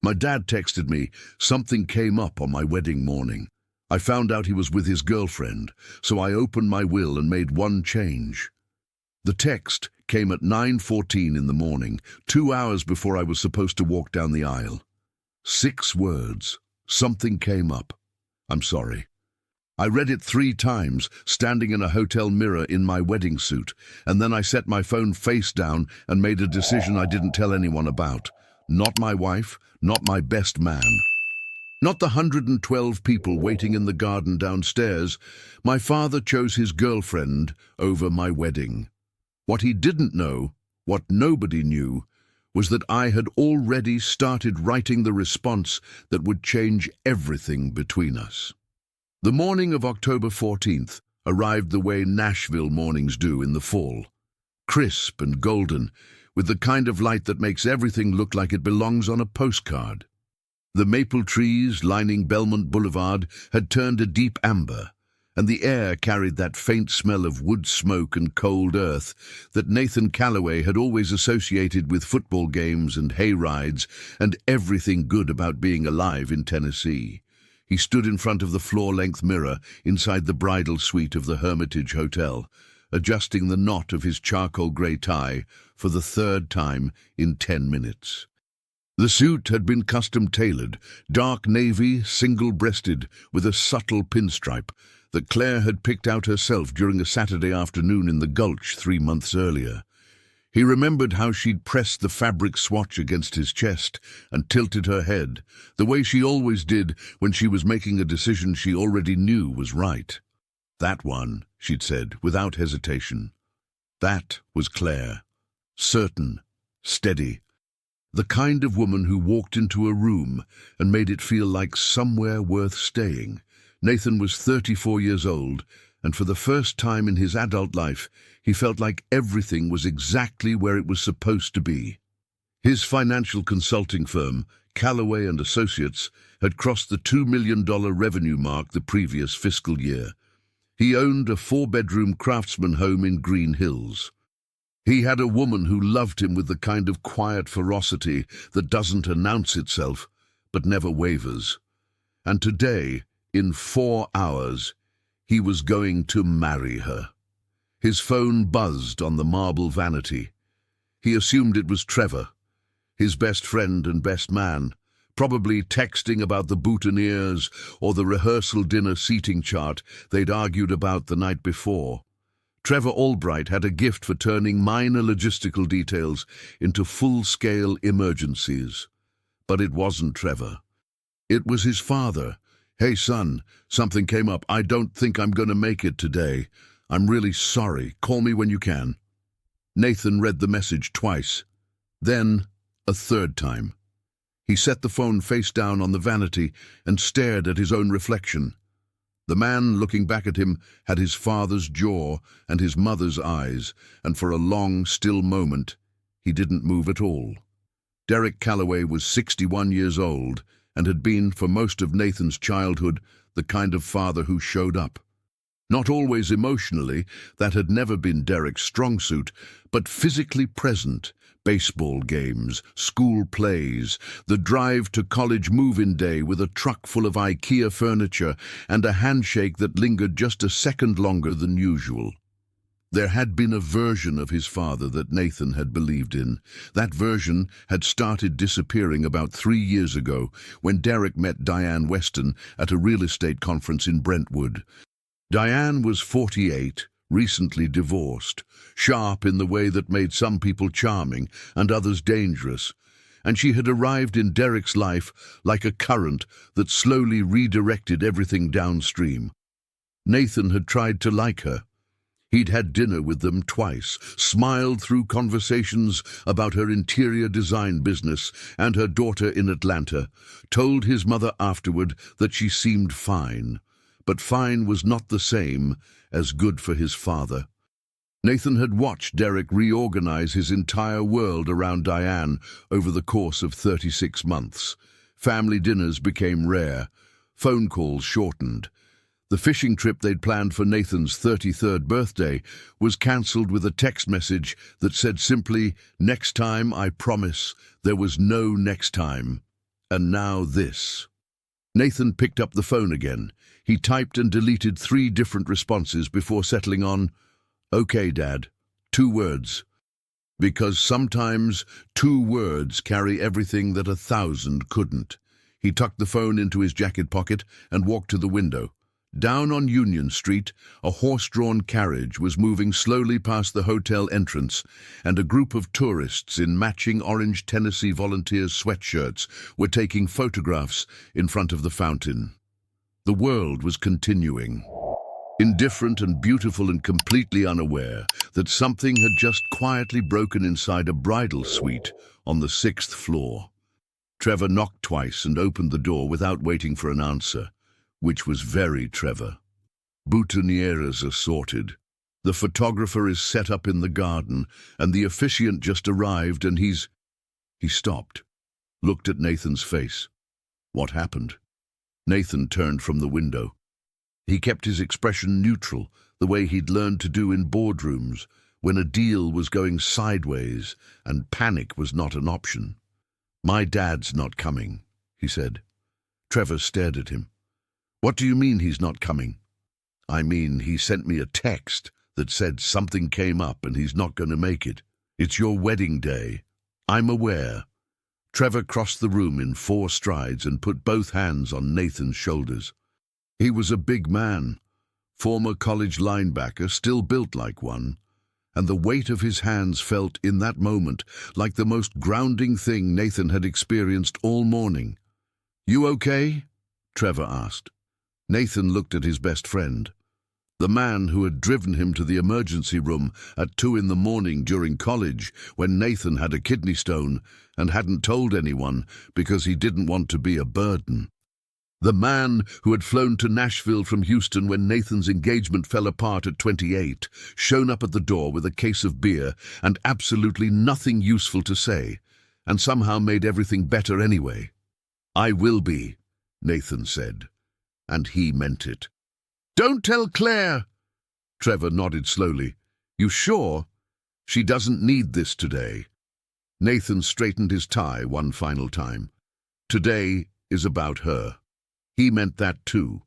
My dad texted me, something came up on my wedding morning. I found out he was with his girlfriend, so I opened my will and made one change. The text came at 9:14 in the morning, 2 hours before I was supposed to walk down the aisle. 6 words. Something came up. I'm sorry. I read it 3 times, standing in a hotel mirror in my wedding suit, and then I set my phone face down and made a decision I didn't tell anyone about. Not my wife, not my best man. Not the 112 people waiting in the garden downstairs. My father chose his girlfriend over my wedding. What he didn't know, what nobody knew, was that I had already started writing the response that would change everything between us. The morning of October 14th arrived the way Nashville mornings do in the fall. Crisp and golden, with the kind of light that makes everything look like it belongs on a postcard. The maple trees lining Belmont Boulevard had turned a deep amber, and the air carried that faint smell of wood smoke and cold earth that Nathan Calloway had always associated with football games and hay rides and everything good about being alive in Tennessee. He stood in front of the floor-length mirror inside the bridal suite of the Hermitage Hotel, adjusting the knot of his charcoal grey tie for the 3rd time in 10 minutes. The suit had been custom-tailored, dark navy, single-breasted, with a subtle pinstripe that Claire had picked out herself during a Saturday afternoon in the Gulch 3 months earlier. He remembered how she'd pressed the fabric swatch against his chest and tilted her head, the way she always did when she was making a decision she already knew was right. That one, she'd said, without hesitation. That was Claire. Certain, steady. The kind of woman who walked into a room and made it feel like somewhere worth staying. Nathan was 34 years old, and for the first time in his adult life, he felt like everything was exactly where it was supposed to be. His financial consulting firm, Calloway & Associates, had crossed the $2 million revenue mark the previous fiscal year. He owned a 4-bedroom craftsman home in Green Hills. He had a woman who loved him with the kind of quiet ferocity that doesn't announce itself, but never wavers. And today, in 4 hours, he was going to marry her. His phone buzzed on the marble vanity. He assumed it was Trevor, his best friend and best man, probably texting about the boutonnieres or the rehearsal dinner seating chart they'd argued about the night before. Trevor Albright had a gift for turning minor logistical details into full-scale emergencies. But it wasn't Trevor. It was his father. "Hey, son, something came up. I don't think I'm going to make it today. I'm really sorry. Call me when you can." Nathan read the message twice, then a 3rd time. He set the phone face down on the vanity and stared at his own reflection. The man looking back at him had his father's jaw and his mother's eyes, and for a long, still moment, he didn't move at all. Derek Calloway was 61 years old and had been, for most of Nathan's childhood, the kind of father who showed up. Not always emotionally, that had never been Derek's strong suit, but physically present. Baseball games, school plays, the drive to college move-in day with a truck full of IKEA furniture and a handshake that lingered just a second longer than usual. There had been a version of his father that Nathan had believed in. That version had started disappearing about 3 years ago when Derek met Diane Weston at a real estate conference in Brentwood. Diane was 48, recently divorced, sharp in the way that made some people charming and others dangerous, and she had arrived in Derek's life like a current that slowly redirected everything downstream. Nathan had tried to like her. He'd had dinner with them twice, smiled through conversations about her interior design business and her daughter in Atlanta, told his mother afterward that she seemed fine. But fine was not the same as good for his father. Nathan had watched Derek reorganize his entire world around Diane over the course of 36 months. Family dinners became rare. Phone calls shortened. The fishing trip they'd planned for Nathan's 33rd birthday was cancelled with a text message that said simply, "Next time, I promise." There was no next time. And now this. Nathan picked up the phone again. He typed and deleted 3 different responses before settling on, "Okay, Dad." 2 words. Because sometimes 2 words carry everything that 1,000 couldn't. He tucked the phone into his jacket pocket and walked to the window. Down on Union Street, a horse-drawn carriage was moving slowly past the hotel entrance, and a group of tourists in matching orange Tennessee Volunteers sweatshirts were taking photographs in front of the fountain. The world was continuing. Indifferent and beautiful and completely unaware that something had just quietly broken inside a bridal suite on the 6th floor. Trevor knocked twice and opened the door without waiting for an answer, which was very Trevor. Boutonnieres are sorted. The photographer is set up in the garden, and the officiant just arrived, and He stopped, looked at Nathan's face. What happened? Nathan turned from the window. He kept his expression neutral, the way he'd learned to do in boardrooms, when a deal was going sideways and panic was not an option. "My dad's not coming," he said. Trevor stared at him. "What do you mean he's not coming?" "I mean, he sent me a text that said something came up and he's not going to make it. It's your wedding day. I'm aware." Trevor crossed the room in 4 strides and put both hands on Nathan's shoulders. He was a big man, former college linebacker, still built like one, and the weight of his hands felt in that moment like the most grounding thing Nathan had experienced all morning. "You okay?" Trevor asked. Nathan looked at his best friend, the man who had driven him to the emergency room at 2 in the morning during college when Nathan had a kidney stone and hadn't told anyone because he didn't want to be a burden. The man who had flown to Nashville from Houston when Nathan's engagement fell apart at 28, shown up at the door with a case of beer and absolutely nothing useful to say, and somehow made everything better anyway. "I will be," Nathan said, and he meant it. "Don't tell Claire." Trevor nodded slowly. "You sure? She doesn't need this today." Nathan straightened his tie one final time. Today is about her. He meant that too.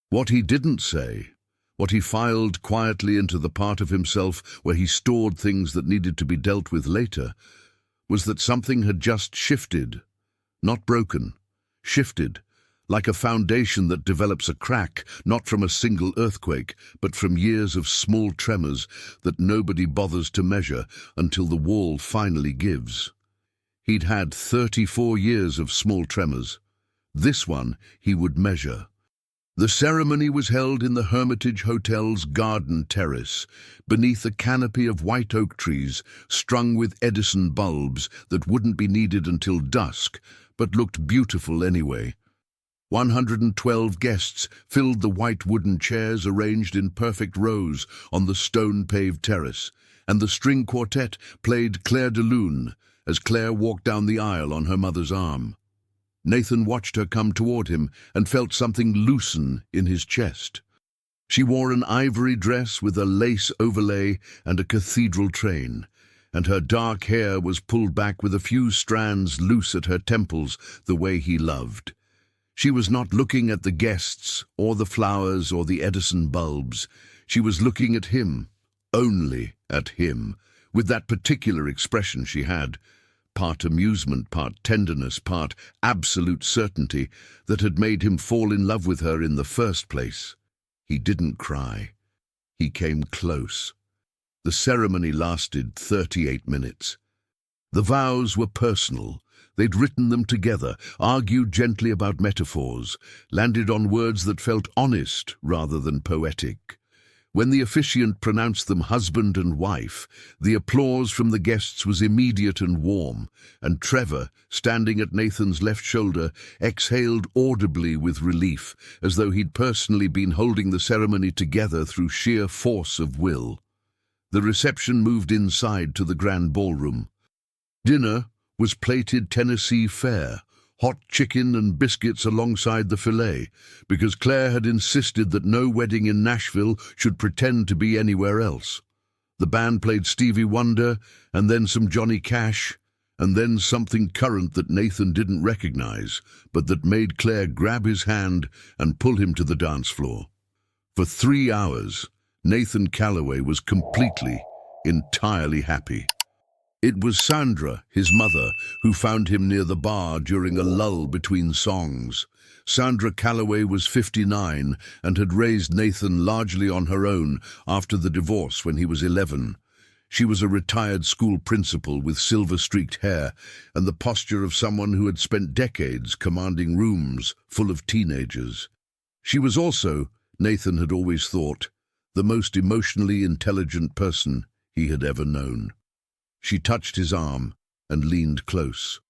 What he didn't say, what he filed quietly into the part of himself where he stored things that needed to be dealt with later, was that something had just shifted, not broken, shifted, like a foundation that develops a crack, not from a single earthquake, but from years of small tremors that nobody bothers to measure until the wall finally gives. He'd had 34 years of small tremors. This one he would measure. The ceremony was held in the Hermitage Hotel's garden terrace, beneath a canopy of white oak trees strung with Edison bulbs that wouldn't be needed until dusk, but looked beautiful anyway. 112 guests filled the white wooden chairs arranged in perfect rows on the stone-paved terrace, and the string quartet played Claire de Lune as Claire walked down the aisle on her mother's arm. Nathan watched her come toward him and felt something loosen in his chest. She wore an ivory dress with a lace overlay and a cathedral train, and her dark hair was pulled back with a few strands loose at her temples the way he loved. She was not looking at the guests or the flowers or the Edison bulbs. She was looking at him, only at him, with that particular expression she had, part amusement, part tenderness, part absolute certainty, that had made him fall in love with her in the first place. He didn't cry. He came close. The ceremony lasted 38 minutes. The vows were personal. They'd written them together, argued gently about metaphors, landed on words that felt honest rather than poetic. When the officiant pronounced them husband and wife, the applause from the guests was immediate and warm, and Trevor, standing at Nathan's left shoulder, exhaled audibly with relief, as though he'd personally been holding the ceremony together through sheer force of will. The reception moved inside to the grand ballroom. Dinner was plated Tennessee fare, hot chicken and biscuits alongside the filet, because Claire had insisted that no wedding in Nashville should pretend to be anywhere else. The band played Stevie Wonder and then some Johnny Cash, And then something current that Nathan didn't recognize, but that made Claire grab his hand and pull him to the dance floor. For 3 hours, Nathan Calloway was completely, entirely happy. It was Sandra, his mother, who found him near the bar during a lull between songs. Sandra Calloway was 59 and had raised Nathan largely on her own after the divorce when he was 11. She was a retired school principal with silver-streaked hair and the posture of someone who had spent decades commanding rooms full of teenagers. She was also, Nathan had always thought, the most emotionally intelligent person he had ever known. She touched his arm and leaned close.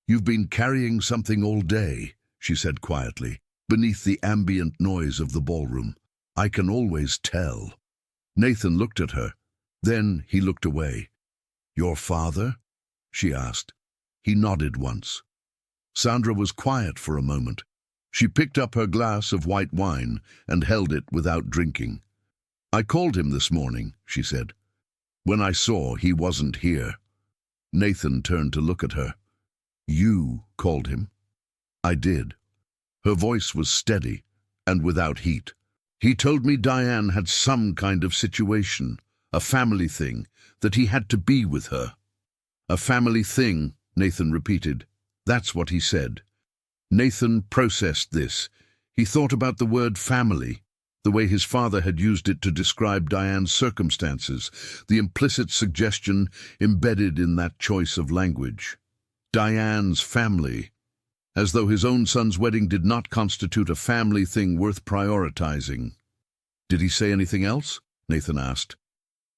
"You've been carrying something all day," she said quietly, beneath the ambient noise of the ballroom. "I can always tell." Nathan looked at her. Then he looked away. "Your father?" she asked. He nodded once. Sandra was quiet for a moment. She picked up her glass of white wine and held it without drinking. "I called him this morning," she said. "When I saw he wasn't here." Nathan turned to look at her. "You called him?" "I did." Her voice was steady and without heat. "He told me Diane had some kind of situation, a family thing, that he had to be with her." "A family thing," Nathan repeated. "That's what he said." Nathan processed this. He thought about the word family, the way his father had used it to describe Diane's circumstances, the implicit suggestion embedded in that choice of language. Diane's family. As though his own son's wedding did not constitute a family thing worth prioritizing. "Did he say anything else?" Nathan asked.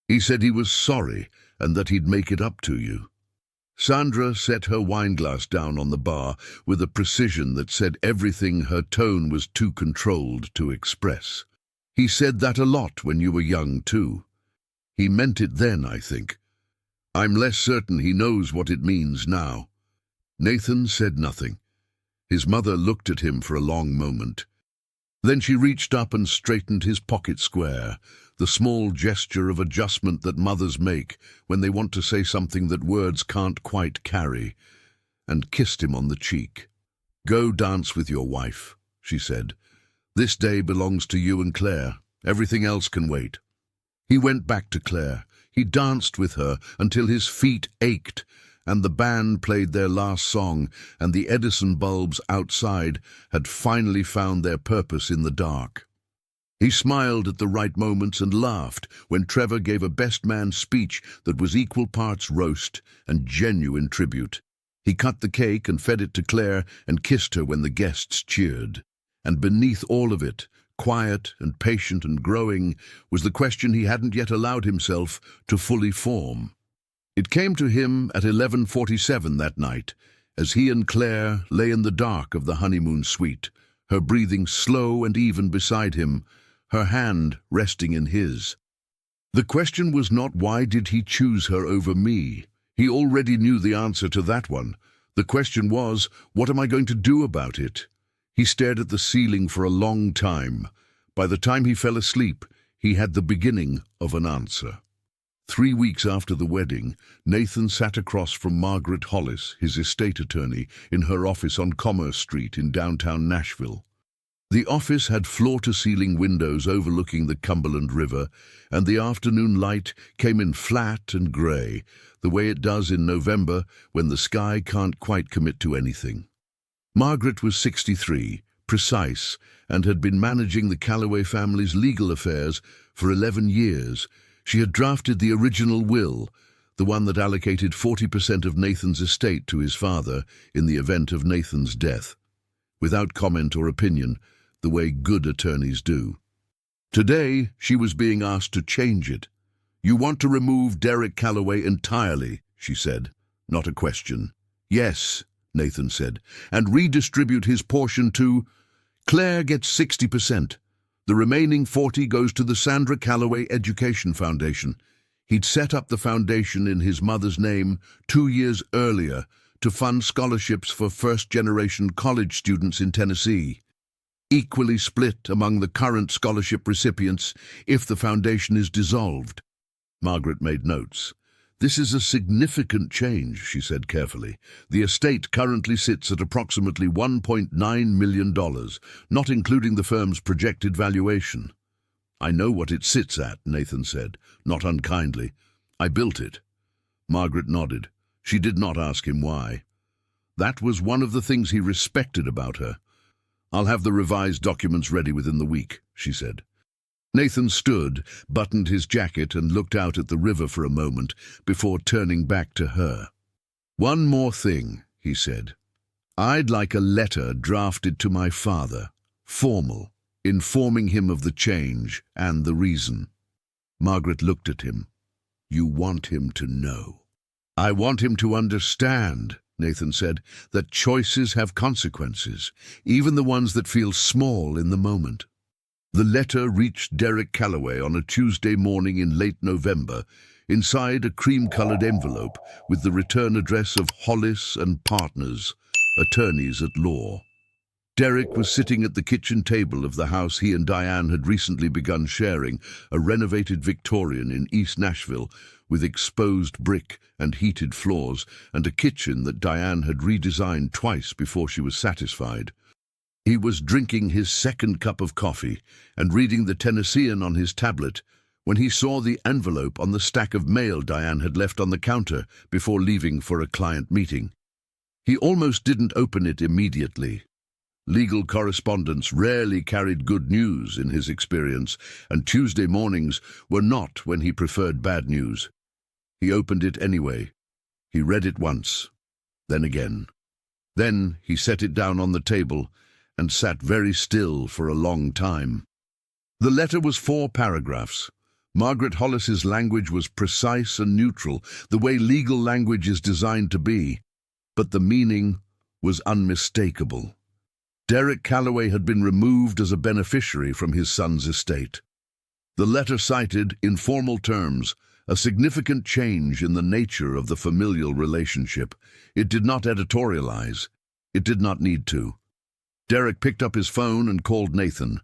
"He said he was sorry and that he'd make it up to you." Sandra set her wineglass down on the bar with a precision that said everything her tone was too controlled to express. "He said that a lot when you were young, too. He meant it then, I think. I'm less certain he knows what it means now." Nathan said nothing. His mother looked at him for a long moment. Then she reached up and straightened his pocket square, the small gesture of adjustment that mothers make when they want to say something that words can't quite carry, and kissed him on the cheek. "Go dance with your wife," she said. "This day belongs to you and Claire. Everything else can wait." He went back to Claire. He danced with her until his feet ached, and the band played their last song, and the Edison bulbs outside had finally found their purpose in the dark. He smiled at the right moments and laughed when Trevor gave a best man speech that was equal parts roast and genuine tribute. He cut the cake and fed it to Claire and kissed her when the guests cheered. And beneath all of it, quiet and patient and growing, was the question he hadn't yet allowed himself to fully form. It came to him at 11:47 that night, as he and Claire lay in the dark of the honeymoon suite, her breathing slow and even beside him, her hand resting in his. The question was not why did he choose her over me. He already knew the answer to that one. The question was, what am I going to do about it? He stared at the ceiling for a long time. By the time he fell asleep, he had the beginning of an answer. 3 weeks after the wedding, Nathan sat across from Margaret Hollis, his estate attorney, in her office on Commerce Street in downtown Nashville. The office had floor-to-ceiling windows overlooking the Cumberland River, and the afternoon light came in flat and grey, the way it does in November when the sky can't quite commit to anything. Margaret was 63, precise, and had been managing the Calloway family's legal affairs for 11 years. She had drafted the original will, the one that allocated 40% of Nathan's estate to his father in the event of Nathan's death, without comment or opinion, the way good attorneys do. Today, she was being asked to change it. "You want to remove Derek Calloway entirely," she said, not a question. "Yes," Nathan said, "and redistribute his portion to—" "Claire gets 60%. The remaining 40 goes to the Sandra Calloway Education Foundation." He'd set up the foundation in his mother's name 2 years earlier to fund scholarships for first-generation college students in Tennessee, equally split among the current scholarship recipients if the foundation is dissolved. Margaret made notes. "This is a significant change," she said carefully. "The estate currently sits at approximately $1.9 million, not including the firm's projected valuation." "I know what it sits at," Nathan said, not unkindly. "I built it." Margaret nodded. She did not ask him why. That was one of the things he respected about her. "I'll have the revised documents ready within the week," she said. Nathan stood, buttoned his jacket, and looked out at the river for a moment before turning back to her. "One more thing," he said. "I'd like a letter drafted to my father, formal, informing him of the change and the reason." Margaret looked at him. "You want him to know?" "I want him to understand," Nathan said, "that choices have consequences, even the ones that feel small in the moment." The letter reached Derek Calloway on a Tuesday morning in late November, inside a cream-colored envelope with the return address of Hollis and Partners, attorneys at law. Derek was sitting at the kitchen table of the house he and Diane had recently begun sharing, a renovated Victorian in East Nashville, with exposed brick and heated floors, and a kitchen that Diane had redesigned twice before she was satisfied. He was drinking his second cup of coffee and reading the Tennessean on his tablet when he saw the envelope on the stack of mail Diane had left on the counter before leaving for a client meeting. He almost didn't open it immediately. Legal correspondence rarely carried good news in his experience, and Tuesday mornings were not when he preferred bad news. He opened it anyway. He read it once, then again. Then he set it down on the table and sat very still for a long time. The letter was 4 paragraphs. Margaret Hollis's language was precise and neutral, the way legal language is designed to be, but the meaning was unmistakable. Derek Calloway had been removed as a beneficiary from his son's estate. The letter cited, in formal terms, a significant change in the nature of the familial relationship. It did not editorialize. It did not need to. Derek picked up his phone and called Nathan.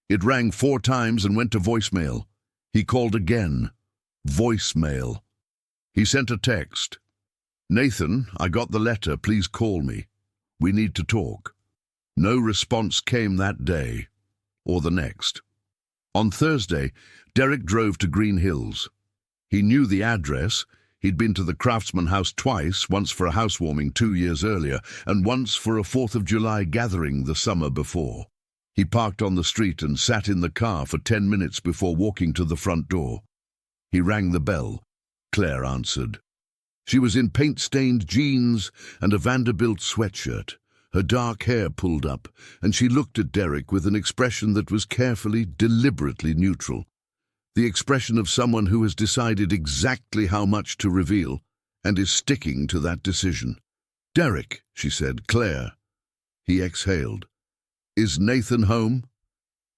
It rang 4 times and went to voicemail. He called again. Voicemail. He sent a text. "Nathan, I got the letter. Please call me. We need to talk." No response came that day, or the next. On Thursday, Derek drove to Green Hills. He knew the address. He'd been to the Craftsman House twice, once for a housewarming 2 years earlier, and once for a 4th of July gathering the summer before. He parked on the street and sat in the car for 10 minutes before walking to the front door. He rang the bell. Claire answered. She was in paint-stained jeans and a Vanderbilt sweatshirt, her dark hair pulled up, and she looked at Derek with an expression that was carefully, deliberately neutral. The expression of someone who has decided exactly how much to reveal and is sticking to that decision. "Derek," she said, "Claire." He exhaled. "Is Nathan home?"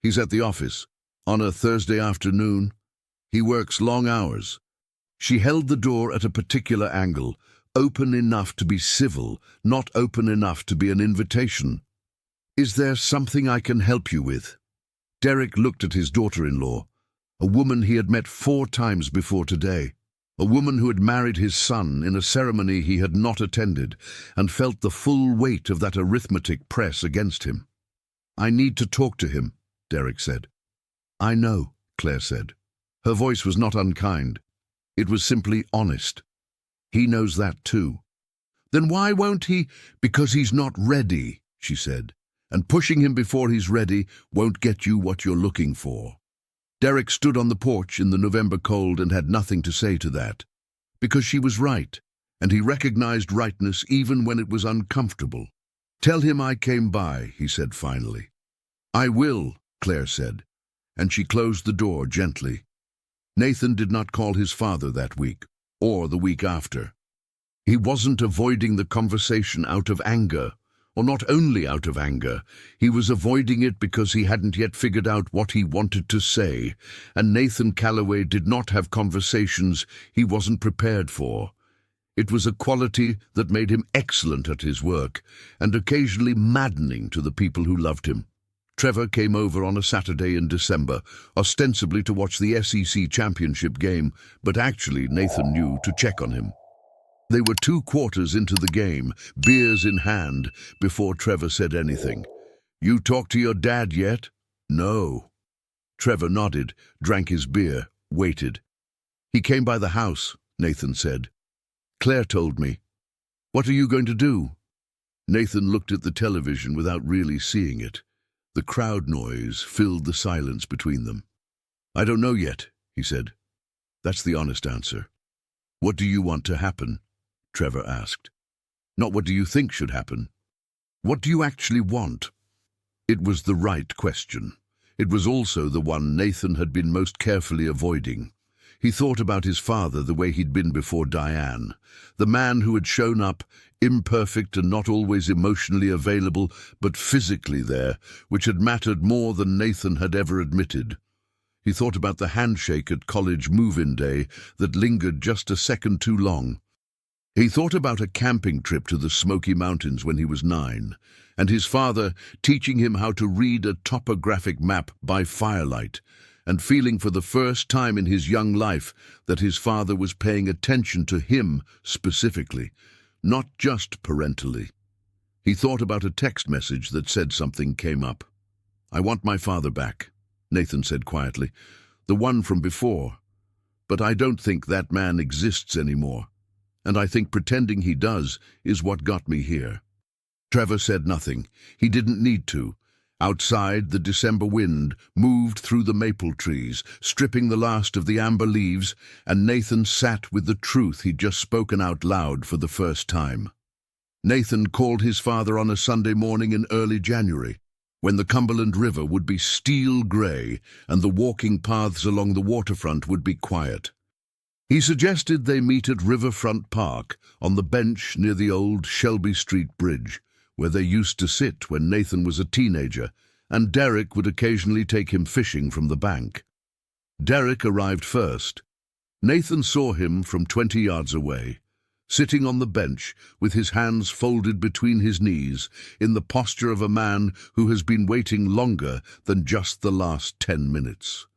"He's at the office. On a Thursday afternoon. He works long hours." She held the door at a particular angle, open enough to be civil, not open enough to be an invitation. "Is there something I can help you with?" Derek looked at his daughter-in-law, a woman he had met 4 times before today, a woman who had married his son in a ceremony he had not attended and felt the full weight of that arithmetic press against him. "I need to talk to him," Derek said. "I know," Claire said. Her voice was not unkind. It was simply honest. "He knows that too." "Then why won't he?" "Because he's not ready," she said, "and pushing him before he's ready won't get you what you're looking for." Derek stood on the porch in the November cold and had nothing to say to that, because she was right, and he recognized rightness even when it was uncomfortable. "Tell him I came by," he said finally. "I will," Claire said, and she closed the door gently. Nathan did not call his father that week, or the week after. He wasn't avoiding the conversation out of anger, or not only out of anger. He was avoiding it because he hadn't yet figured out what he wanted to say, and Nathan Calloway did not have conversations he wasn't prepared for. It was a quality that made him excellent at his work, and occasionally maddening to the people who loved him. Trevor came over on a Saturday in December, ostensibly to watch the SEC championship game, but actually Nathan knew to check on him. They were 2 quarters into the game, beers in hand, before Trevor said anything. "You talked to your dad yet?" "No." Trevor nodded, drank his beer, waited. "He came by the house," Nathan said. "Claire told me." "What are you going to do?" Nathan looked at the television without really seeing it. The crowd noise filled the silence between them. "I don't know yet," he said. "That's the honest answer." "What do you want to happen?" Trevor asked. "Not what do you think should happen. What do you actually want?" It was the right question. It was also the one Nathan had been most carefully avoiding. He thought about his father the way he'd been before Diane, the man who had shown up, imperfect and not always emotionally available, but physically there, which had mattered more than Nathan had ever admitted. He thought about the handshake at college move-in day that lingered just a second too long. He thought about a camping trip to the Smoky Mountains when he was 9, and his father teaching him how to read a topographic map by firelight, and feeling for the first time in his young life that his father was paying attention to him specifically, not just parentally. He thought about a text message that said something came up. "I want my father back," Nathan said quietly. "The one from before. But I don't think that man exists anymore. And I think pretending he does is what got me here." Trevor said nothing. He didn't need to. Outside, the December wind moved through the maple trees, stripping the last of the amber leaves, and Nathan sat with the truth he'd just spoken out loud for the first time. Nathan called his father on a Sunday morning in early January, when the Cumberland River would be steel grey and the walking paths along the waterfront would be quiet. He suggested they meet at Riverfront Park on the bench near the old Shelby Street Bridge, where they used to sit when Nathan was a teenager, and Derek would occasionally take him fishing from the bank. Derek arrived first. Nathan saw him from 20 yards away, sitting on the bench with his hands folded between his knees, in the posture of a man who has been waiting longer than just the last 10 minutes.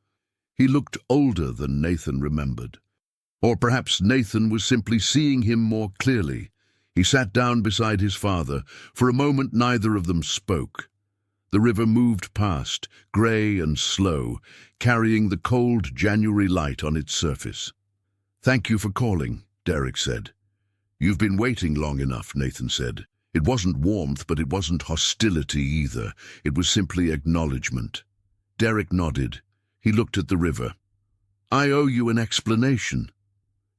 He looked older than Nathan remembered. Or perhaps Nathan was simply seeing him more clearly. He sat down beside his father. For a moment neither of them spoke. The river moved past, grey and slow, carrying the cold January light on its surface. "Thank you for calling," Derek said. "You've been waiting long enough," Nathan said. It wasn't warmth, but it wasn't hostility either. It was simply acknowledgement. Derek nodded. He looked at the river. "I owe you an explanation."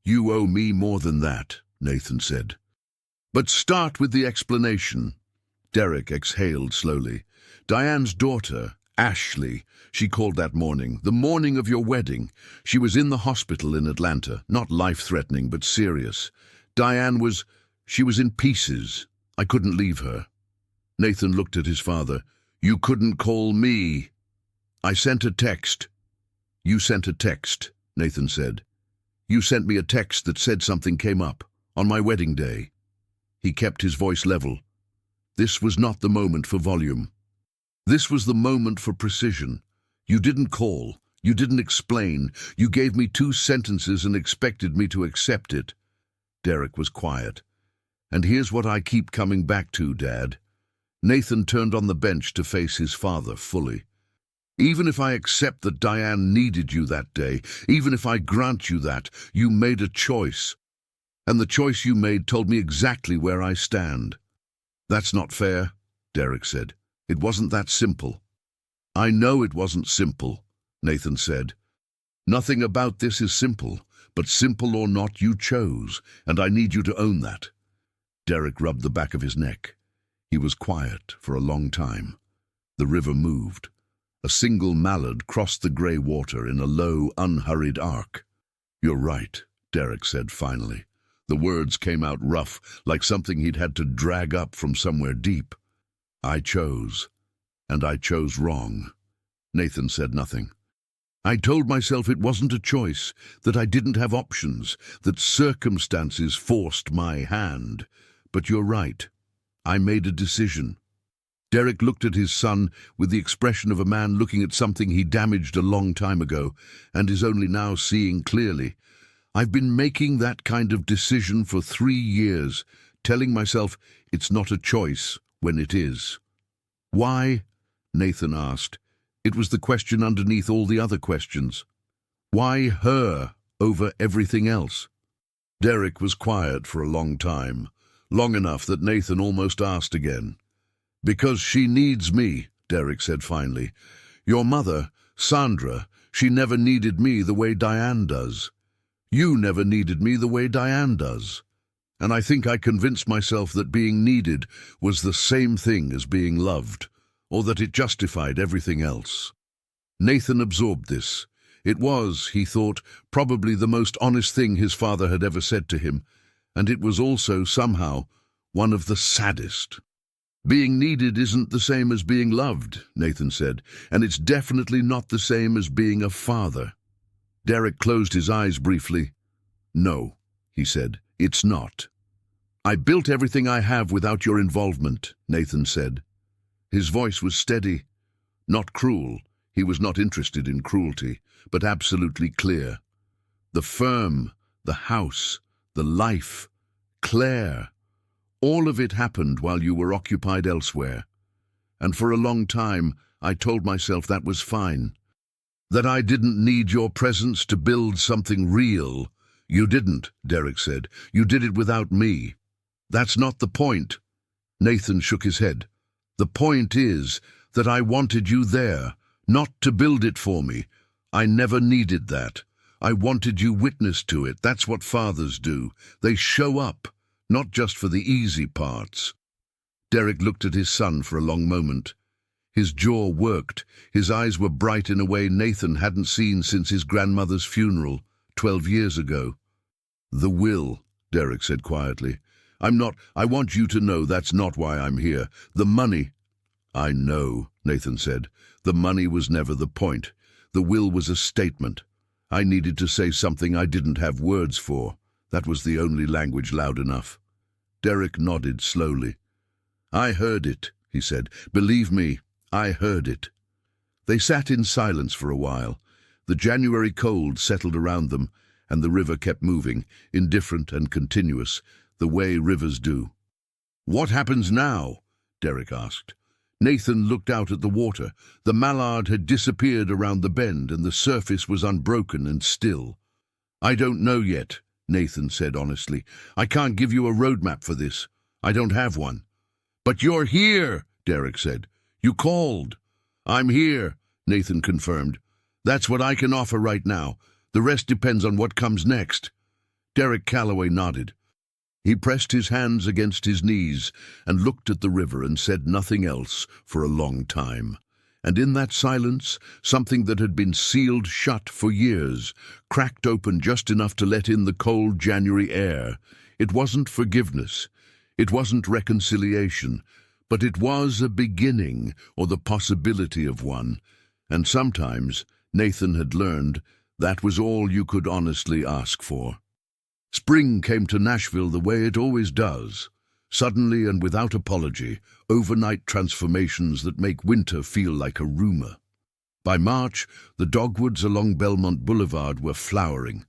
"You owe me more than that," Nathan said. "But start with the explanation." Derek exhaled slowly. "Diane's daughter, Ashley, she called that morning, the morning of your wedding. She was in the hospital in Atlanta, not life-threatening but serious. She was in pieces. I couldn't leave her." Nathan looked at his father. "You couldn't call me." "I sent a text." "You sent a text," Nathan said. "You sent me a text that said something came up, on my wedding day." He kept his voice level. This was not the moment for volume. This was the moment for precision. "You didn't call. You didn't explain. You gave me 2 sentences and expected me to accept it." Derek was quiet. "And here's what I keep coming back to, Dad." Nathan turned on the bench to face his father fully. "Even if I accept that Diane needed you that day, even if I grant you that, you made a choice. And the choice you made told me exactly where I stand." "That's not fair," Derek said. "It wasn't that simple." "I know it wasn't simple," Nathan said. "Nothing about this is simple, but simple or not, you chose, and I need you to own that." Derek rubbed the back of his neck. He was quiet for a long time. The river moved. A single mallard crossed the grey water in a low, unhurried arc. "You're right," Derek said finally. The words came out rough, like something he'd had to drag up from somewhere deep. "I chose, and I chose wrong." Nathan said nothing. "I told myself it wasn't a choice, that I didn't have options, that circumstances forced my hand. But you're right. I made a decision." Derek looked at his son with the expression of a man looking at something he damaged a long time ago and is only now seeing clearly. I've been making that kind of decision for 3 years, telling myself it's not a choice when it is. Why? Nathan asked. It was the question underneath all the other questions. Why her over everything else? Derek was quiet for a long time, long enough that Nathan almost asked again. Because she needs me, Derek said finally. Your mother, Sandra, she never needed me the way Diane does. You never needed me the way Diane does. And I think I convinced myself that being needed was the same thing as being loved, or that it justified everything else. Nathan absorbed this. It was, he thought, probably the most honest thing his father had ever said to him, and it was also, somehow, one of the saddest. Being needed isn't the same as being loved, Nathan said, and it's definitely not the same as being a father. Derek closed his eyes briefly. No, he said, it's not. I built everything I have without your involvement, Nathan said. His voice was steady, not cruel. He was not interested in cruelty, but absolutely clear. The firm, the house, the life, Claire. All of it happened while you were occupied elsewhere. And for a long time, I told myself that was fine. That I didn't need your presence to build something real. You didn't, Derek said. You did it without me. That's not the point. Nathan shook his head. The point is that I wanted you there, not to build it for me. I never needed that. I wanted you witness to it. That's what fathers do. They show up. Not just for the easy parts. Derek looked at his son for a long moment. His jaw worked. His eyes were bright in a way Nathan hadn't seen since his grandmother's funeral, 12 years ago. The will, Derek said quietly. I want you to know that's not why I'm here. The money. I know, Nathan said. The money was never the point. The will was a statement. I needed to say something I didn't have words for. That was the only language loud enough. Derek nodded slowly. I heard it, he said. Believe me, I heard it. They sat in silence for a while. The January cold settled around them, and the river kept moving, indifferent and continuous, the way rivers do. What happens now? Derek asked. Nathan looked out at the water. The mallard had disappeared around the bend, and the surface was unbroken and still. I don't know yet, Nathan said honestly. I can't give you a roadmap for this. I don't have one. But you're here, Derek said. You called. I'm here, Nathan confirmed. That's what I can offer right now. The rest depends on what comes next. Derek Calloway nodded. He pressed his hands against his knees and looked at the river and said nothing else for a long time. And in that silence, something that had been sealed shut for years cracked open just enough to let in the cold January air. It wasn't forgiveness. It wasn't reconciliation. But it was a beginning, or the possibility of one. And sometimes, Nathan had learned, that was all you could honestly ask for. Spring came to Nashville the way it always does. Suddenly and without apology, overnight transformations that make winter feel like a rumor. By March, the dogwoods along Belmont Boulevard were flowering,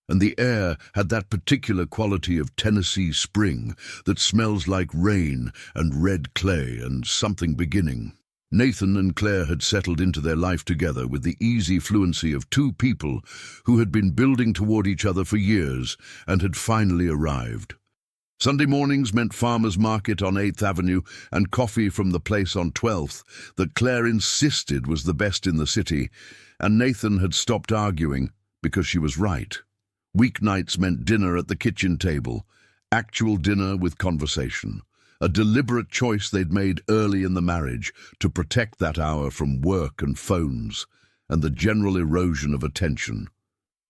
and the air had that particular quality of Tennessee spring that smells like rain and red clay and something beginning. Nathan and Claire had settled into their life together with the easy fluency of two people who had been building toward each other for years and had finally arrived. Sunday mornings meant farmers' market on 8th Avenue and coffee from the place on 12th that Claire insisted was the best in the city, and Nathan had stopped arguing because she was right. Weeknights meant dinner at the kitchen table, actual dinner with conversation, a deliberate choice they'd made early in the marriage to protect that hour from work and phones and the general erosion of attention.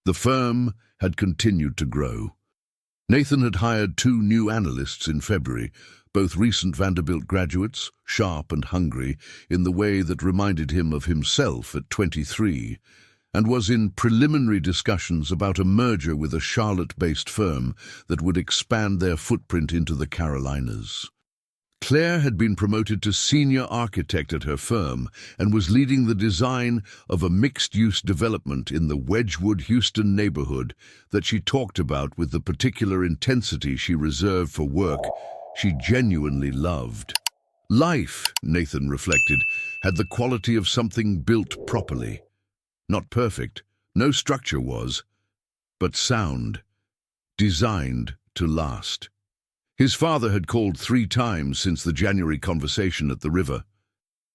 The firm had continued to grow. Nathan had hired 2 new analysts in February, both recent Vanderbilt graduates, sharp and hungry in the way that reminded him of himself at 23, and was in preliminary discussions about a merger with a Charlotte-based firm that would expand their footprint into the Carolinas. Claire had been promoted to senior architect at her firm and was leading the design of a mixed-use development in the Wedgwood, Houston neighborhood that she talked about with the particular intensity she reserved for work she genuinely loved. Life, Nathan reflected, had the quality of something built properly. Not perfect, no structure was, but sound, designed to last. His father had called 3 times since the January conversation at the river.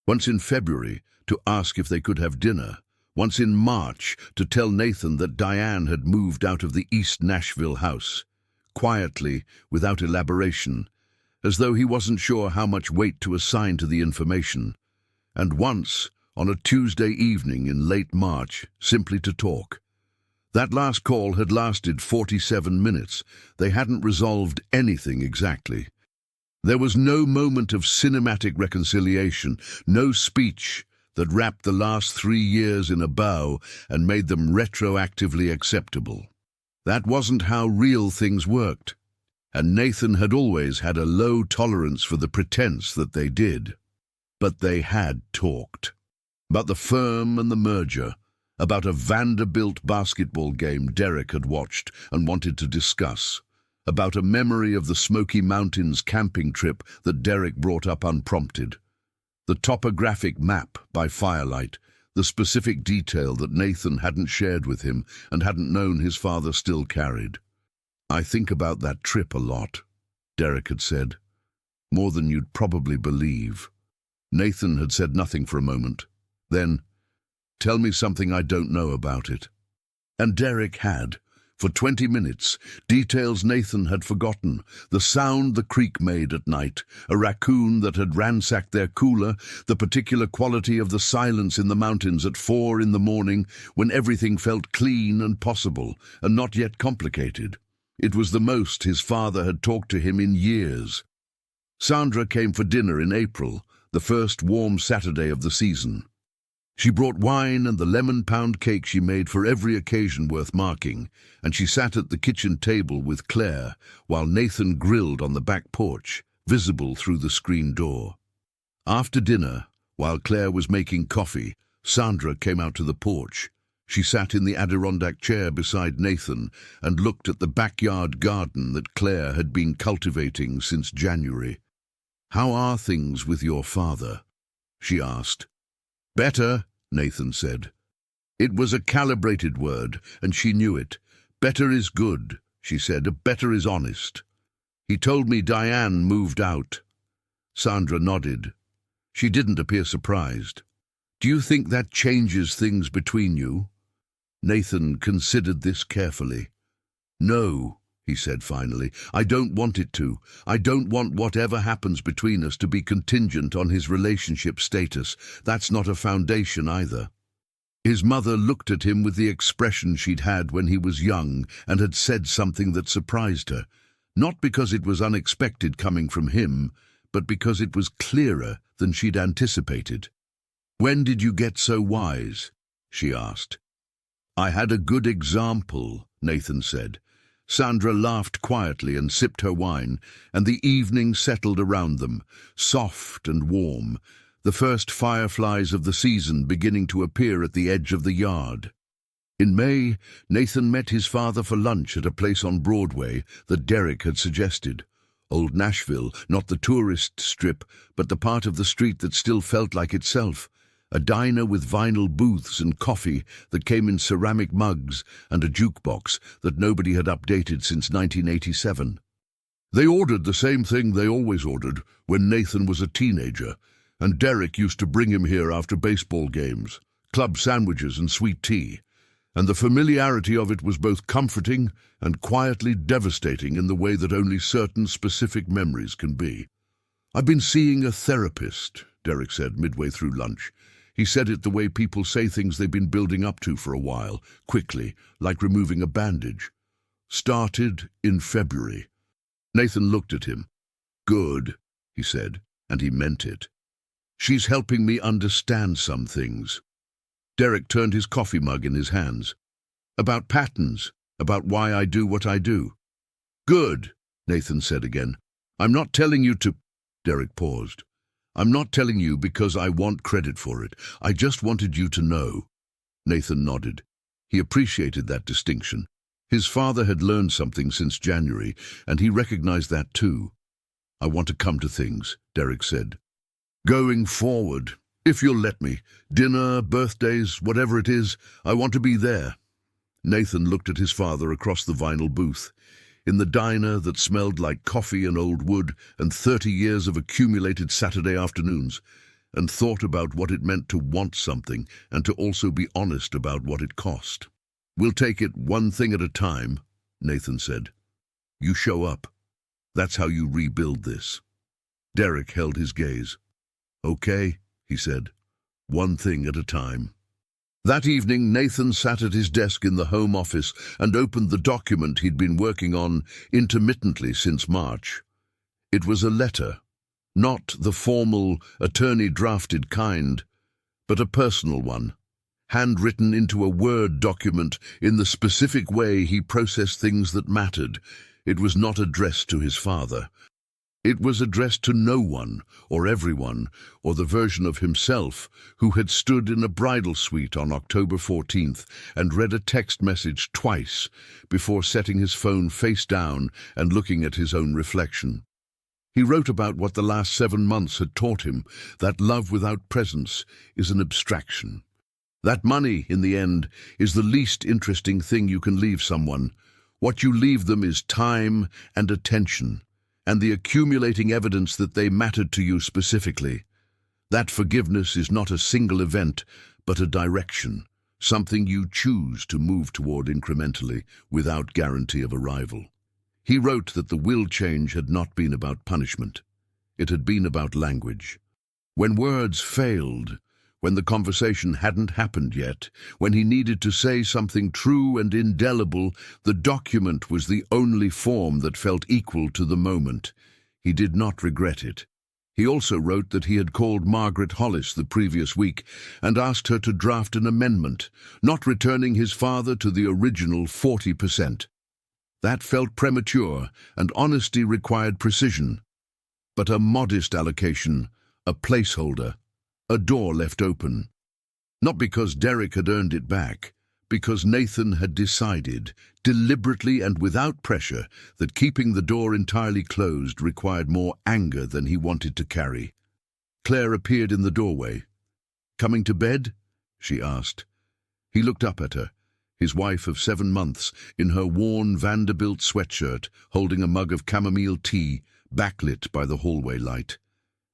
Once in February to ask if they could have dinner. Once in March to tell Nathan that Diane had moved out of the East Nashville house. Quietly, without elaboration, as though he wasn't sure how much weight to assign to the information. And once, on a Tuesday evening in late March, simply to talk. That last call had lasted 47 minutes. They hadn't resolved anything exactly. There was no moment of cinematic reconciliation, no speech that wrapped the last 3 years in a bow and made them retroactively acceptable. That wasn't how real things worked, and Nathan had always had a low tolerance for the pretense that they did. But they had talked. About the firm and the merger, about a Vanderbilt basketball game Derek had watched and wanted to discuss, about a memory of the Smoky Mountains camping trip that Derek brought up unprompted, the topographic map by firelight, the specific detail that Nathan hadn't shared with him and hadn't known his father still carried. "I think about that trip a lot," Derek had said. "More than you'd probably believe." Nathan had said nothing for a moment. Then, "Tell me something I don't know about it." And Derek had. For 20 minutes, details Nathan had forgotten, the sound the creek made at night, a raccoon that had ransacked their cooler, the particular quality of the silence in the mountains at 4 in the morning when everything felt clean and possible and not yet complicated. It was the most his father had talked to him in years. Sandra came for dinner in April, the first warm Saturday of the season. She brought wine and the lemon pound cake she made for every occasion worth marking, and she sat at the kitchen table with Claire while Nathan grilled on the back porch, visible through the screen door. After dinner, while Claire was making coffee, Sandra came out to the porch. She sat in the Adirondack chair beside Nathan and looked at the backyard garden that Claire had been cultivating since January. "How are things with your father?" she asked. "Better," Nathan said. It was a calibrated word, and she knew it. "Better is good," she said. "Better is honest. He told me Diane moved out." Sandra nodded. She didn't appear surprised. "Do you think that changes things between you?" Nathan considered this carefully. "No," he said finally. "I don't want it to. I don't want whatever happens between us to be contingent on his relationship status. That's not a foundation either." His mother looked at him with the expression she'd had when he was young and had said something that surprised her, not because it was unexpected coming from him, but because it was clearer than she'd anticipated. "When did you get so wise?" she asked. "I had a good example," Nathan said. Sandra laughed quietly and sipped her wine, and the evening settled around them, soft and warm, the first fireflies of the season beginning to appear at the edge of the yard. In May, Nathan met his father for lunch at a place on Broadway that Derek had suggested. Old Nashville, not the tourist strip, but the part of the street that still felt like itself. A diner with vinyl booths and coffee that came in ceramic mugs and a jukebox that nobody had updated since 1987. They ordered the same thing they always ordered when Nathan was a teenager, and Derek used to bring him here after baseball games, club sandwiches and sweet tea, and the familiarity of it was both comforting and quietly devastating in the way that only certain specific memories can be. "I've been seeing a therapist," Derek said midway through lunch. He said it the way people say things they've been building up to for a while, quickly, like removing a bandage. "Started in February." Nathan looked at him. "Good," he said, and he meant it. "She's helping me understand some things." Derek turned his coffee mug in his hands. "About patterns, about why I do what I do." "Good," Nathan said again. "I'm not telling you to—" Derek paused. I'm not telling you because I want credit for it. I just wanted you to know. Nathan nodded. He appreciated that distinction. His father had learned something since January, and he recognized that too. I want to come to things, Derek said. Going forward, if you'll let me, dinner, birthdays, whatever it is, I want to be there. Nathan looked at his father across the vinyl booth. In the diner that smelled like coffee and old wood and 30 years of accumulated Saturday afternoons, and thought about what it meant to want something and to also be honest about what it cost. We'll take it one thing at a time, Nathan said. You show up. That's how you rebuild this. Derek held his gaze. Okay, he said. One thing at a time. That evening, Nathan sat at his desk in the home office and opened the document he'd been working on intermittently since March. It was a letter, not the formal, attorney-drafted kind, but a personal one, handwritten into a Word document in the specific way he processed things that mattered. It was not addressed to his father. It was addressed to no one, or everyone, or the version of himself who had stood in a bridal suite on October 14th and read a text message twice before setting his phone face down and looking at his own reflection. He wrote about what the last 7 months had taught him, that love without presence is an abstraction. That money, in the end, is the least interesting thing you can leave someone. What you leave them is time and attention, and the accumulating evidence that they mattered to you specifically. That forgiveness is not a single event, but a direction, something you choose to move toward incrementally, without guarantee of arrival. He wrote that the will change had not been about punishment. It had been about language. When words failed, when the conversation hadn't happened yet, when he needed to say something true and indelible, the document was the only form that felt equal to the moment. He did not regret it. He also wrote that he had called Margaret Hollis the previous week and asked her to draft an amendment, not returning his father to the original 40%. That felt premature, and honesty required precision. But a modest allocation, a placeholder, a door left open. Not because Derek had earned it back, because Nathan had decided, deliberately and without pressure, that keeping the door entirely closed required more anger than he wanted to carry. Claire appeared in the doorway. "Coming to bed?" she asked. He looked up at her, his wife of 7 months, in her worn Vanderbilt sweatshirt, holding a mug of chamomile tea, backlit by the hallway light,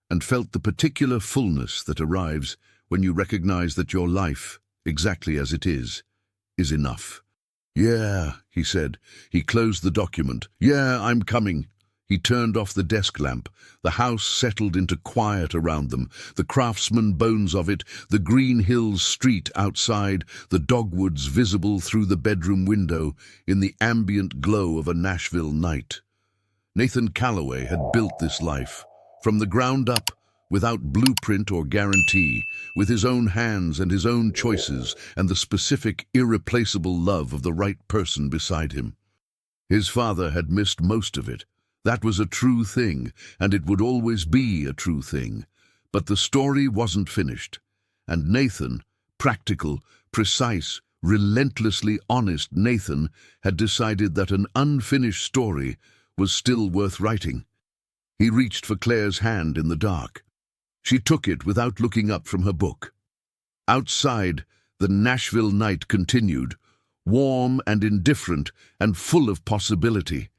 and felt the particular fullness that arrives when you recognize that your life, exactly as it is enough. "Yeah," he said. He closed the document. "Yeah, I'm coming." He turned off the desk lamp. The house settled into quiet around them, the craftsman bones of it, the Green Hills street outside, the dogwoods visible through the bedroom window in the ambient glow of a Nashville night. Nathan Calloway had built this life, from the ground up, without blueprint or guarantee, with his own hands and his own choices and the specific, irreplaceable love of the right person beside him. His father had missed most of it. That was a true thing, and it would always be a true thing. But the story wasn't finished. And Nathan, practical, precise, relentlessly honest Nathan, had decided that an unfinished story was still worth writing. He reached for Claire's hand in the dark. She took it without looking up from her book. Outside, the Nashville night continued, warm and indifferent and full of possibility.